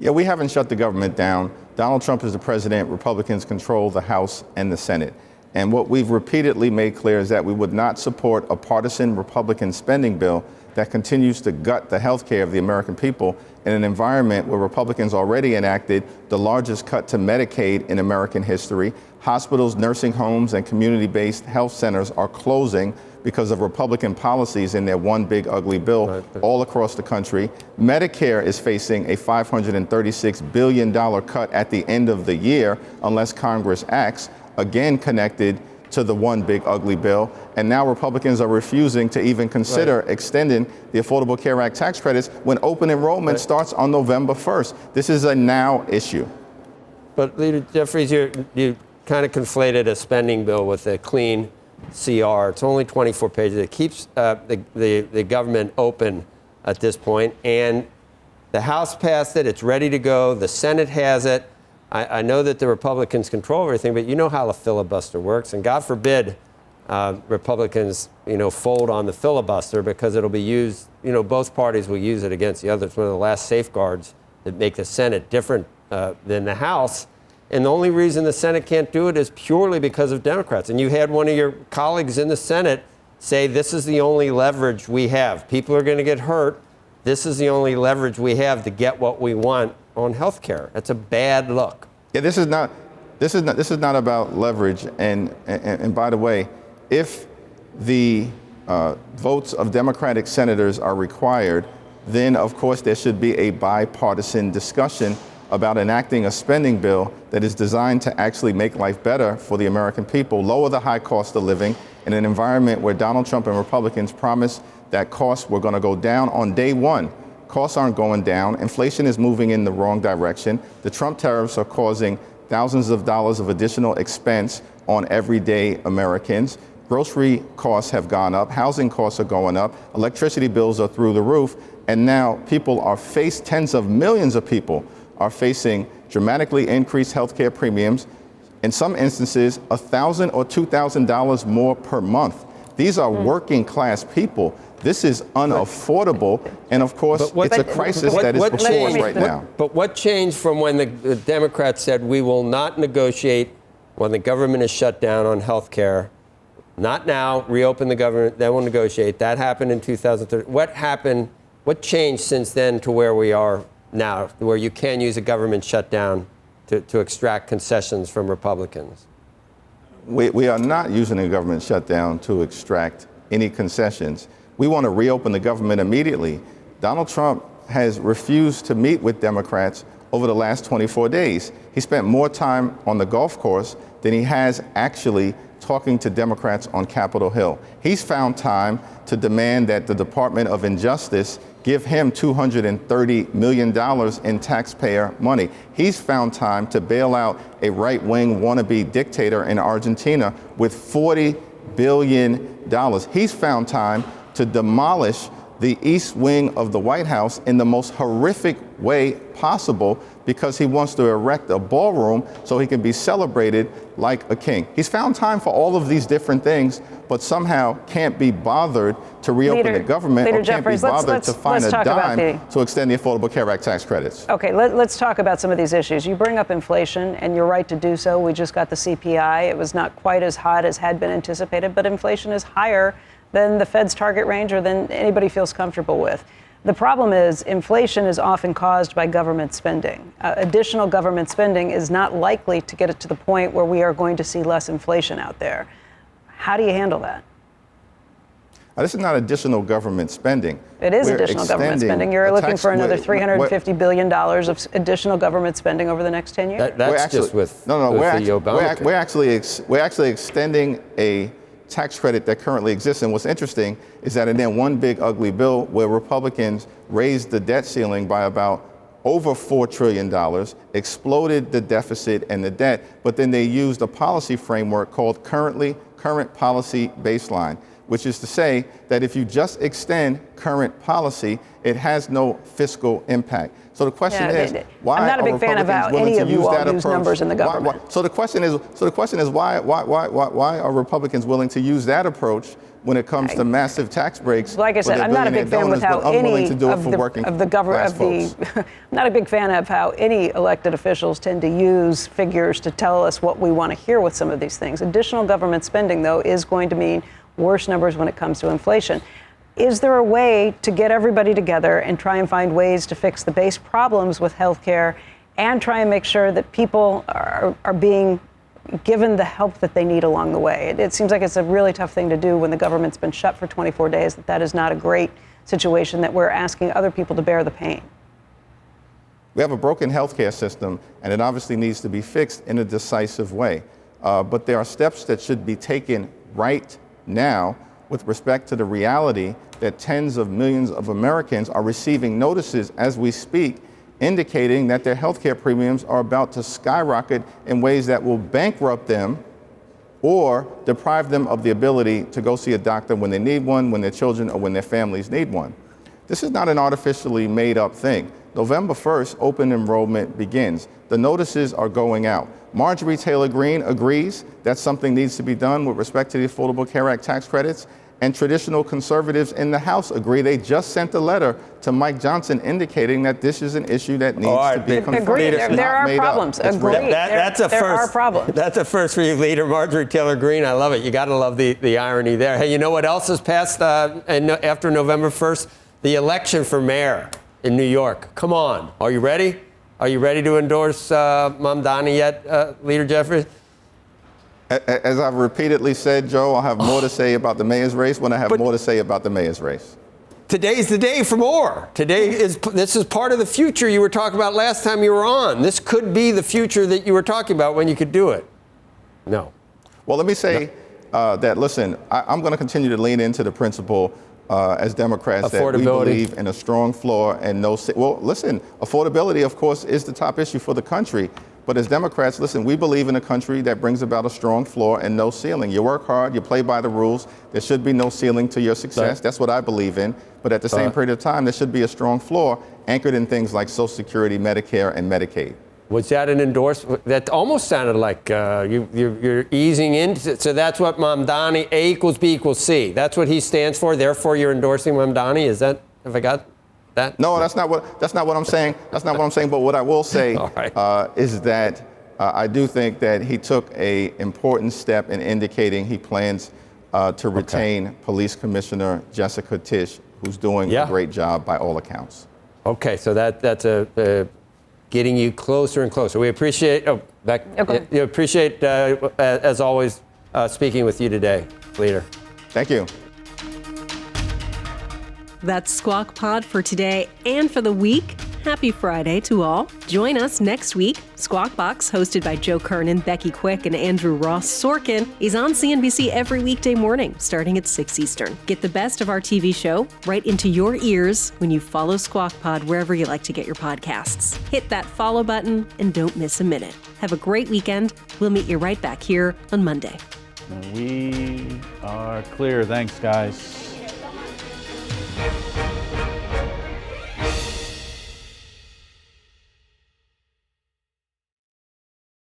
Speaker 6: Yeah, we haven't shut the government down. Donald Trump is the president. Republicans control the House and the Senate. And what we've repeatedly made clear is that we would not support a partisan Republican spending bill that continues to gut the health care of the American people in an environment where Republicans already enacted the largest cut to Medicaid in American history. Hospitals, nursing homes, and community-based health centers are closing because of Republican policies in their one big ugly bill all across the country. Medicare is facing a $536 billion cut at the end of the year unless Congress acts, again connected to the one big ugly bill. And now Republicans are refusing to even consider extending the Affordable Care Act tax credits when open enrollment starts on November 1st. This is a now issue.
Speaker 3: But Leader Jeffries, you kind of conflated a spending bill with a clean CR. It's only 24 pages. It keeps the government open at this point. And the House passed it. It's ready to go. The Senate has it. I know that the Republicans control everything, but you know how the filibuster works. And God forbid Republicans, fold on the filibuster, because it'll be used, both parties will use it against the other. It's one of the last safeguards that make the Senate different than the House. And the only reason the Senate can't do it is purely because of Democrats. And you had one of your colleagues in the Senate say, this is the only leverage we have. People are going to get hurt. This is the only leverage we have to get what we want on health care. That's a bad look.
Speaker 6: Yeah, this is not about leverage. And by the way, if the votes of Democratic senators are required, then of course there should be a bipartisan discussion about enacting a spending bill that is designed to actually make life better for the American people, lower the high cost of living in an environment where Donald Trump and Republicans promised that costs were going to go down on day one. Costs aren't going down. Inflation is moving in the wrong direction. The Trump tariffs are causing thousands of dollars of additional expense on everyday Americans. Grocery costs have gone up. Housing costs are going up. Electricity bills are through the roof. And now people are tens of millions of people are facing dramatically increased health care premiums, in some instances, $1,000 or $2,000 more per month. These are working class people. This is unaffordable, and of course, it's a crisis that is before us right now.
Speaker 3: But what changed from when the Democrats said we will not negotiate when the government is shut down on health care? Not now, reopen the government, then we'll negotiate. That happened in 2013. What happened, what changed since then to where we are now, where you can use a government shutdown to extract concessions from Republicans?
Speaker 6: We are not using a government shutdown to extract any concessions. We want to reopen the government immediately. Donald Trump has refused to meet with Democrats over the last 24 days. He spent more time on the golf course than he has actually talking to Democrats on Capitol Hill. He's found time to demand that the Department of Injustice give him $230 million in taxpayer money. He's found time to bail out a right-wing wannabe dictator in Argentina with $40 billion. He's found time to demolish the East Wing of the White House in the most horrific way possible because he wants to erect a ballroom so he can be celebrated like a king. He's found time for all of these different things, but somehow can't be bothered to reopen the government or can't be bothered to find a dime to extend the Affordable Care Act tax credits.
Speaker 7: Okay, let's talk about some of these issues. You bring up inflation, and you're right to do so. We just got the CPI. It was not quite as hot as had been anticipated, but inflation is higher than the Fed's target range or than anybody feels comfortable with. The problem is inflation is often caused by government spending. Additional government spending is not likely to get it to the point where we are going to see less inflation out there. How do you handle that?
Speaker 6: This is not additional government spending.
Speaker 7: It is additional government spending. You're looking for another $350 billion of additional government spending over the next 10 years?
Speaker 3: That's just with Obamacare.
Speaker 6: We're actually extending a tax credit that currently exists. And what's interesting is that in that one big ugly bill where Republicans raised the debt ceiling by about over $4 trillion, exploded the deficit and the debt, but then they used a policy framework called current policy baseline, which is to say that if you just extend current policy, it has no fiscal impact. So the question is, why
Speaker 7: I'm not a big fan of how any of you all use numbers in the government.
Speaker 6: So the question is, why are Republicans willing to use that approach when it comes to massive tax breaks?
Speaker 7: Like I said, I'm not a big fan with how any of the government, I'm not a big fan of how any elected officials tend to use figures to tell us what we want to hear with some of these things. Additional government spending, though, is going to mean worse numbers when it comes to inflation. Is there a way to get everybody together and try and find ways to fix the base problems with healthcare and try and make sure that people are being given the help that they need along the way? It seems like it's a really tough thing to do when the government's been shut for 24 days, that is not a great situation, that we're asking other people to bear the pain.
Speaker 6: We have a broken healthcare system, and it obviously needs to be fixed in a decisive way. But there are steps that should be taken right now with respect to the reality that tens of millions of Americans are receiving notices as we speak, indicating that their healthcare premiums are about to skyrocket in ways that will bankrupt them or deprive them of the ability to go see a doctor when they need one, when their children or when their families need one. This is not an artificially made up thing. November 1st, open enrollment begins. The notices are going out. Marjorie Taylor Greene agrees that something needs to be done with respect to the Affordable Care Act tax credits, and traditional conservatives in the House agree. They just sent a letter to Mike Johnson indicating that this is an issue that needs to be confronted.
Speaker 7: There are problems. Agreed.
Speaker 3: That's a first. That's a first for you, Leader Marjorie Taylor Greene. I love it. You got to love the irony there. Hey, you know what else has passed after November 1st? The election for mayor in New York. Come on. Are you ready? Are you ready to endorse Mamdani yet, Leader Jeffries?
Speaker 6: As I've repeatedly said, Joe, I'll have more to say about the mayor's race when I have more to say about the mayor's race.
Speaker 3: Today's the day for more. This is part of the future you were talking about last time you were on. This could be the future that you were talking about when you could do it. No.
Speaker 6: Well, let me say that, listen, I'm going to continue to lean into the principle as Democrats that we believe in a strong floor and no. Well, listen, affordability, of course, is the top issue for the country. But as Democrats, listen, we believe in a country that brings about a strong floor and no ceiling. You work hard, you play by the rules. There should be no ceiling to your success. Right. That's what I believe in. But at the same period of time, there should be a strong floor anchored in things like Social Security, Medicare, and Medicaid.
Speaker 3: Was that an endorsement? That almost sounded like you're easing into. So that's what Mamdani, A equals B equals C. That's what he stands for. Therefore, you're endorsing Mamdani. Is that? Have I got that?
Speaker 6: No, that's not what I'm saying. That's not what I'm saying. But what I will say is that I do think that he took an important step in indicating he plans to retain Police Commissioner Jessica Tisch, who's doing a great job by all accounts.
Speaker 3: Okay, so that's getting you closer and closer. We appreciate. You appreciate as always speaking with you today, Leader.
Speaker 6: Thank you.
Speaker 2: That's Squawk Pod for today and for the week. Happy Friday to all. Join us next week. Squawk Box, hosted by Joe Kernan, Becky Quick, and Andrew Ross Sorkin, is on CNBC every weekday morning, starting at 6 Eastern. Get the best of our TV show right into your ears when you follow Squawk Pod wherever you like to get your podcasts. Hit that follow button and don't miss a minute. Have a great weekend. We'll meet you right back here on Monday.
Speaker 1: We are clear. Thanks, guys.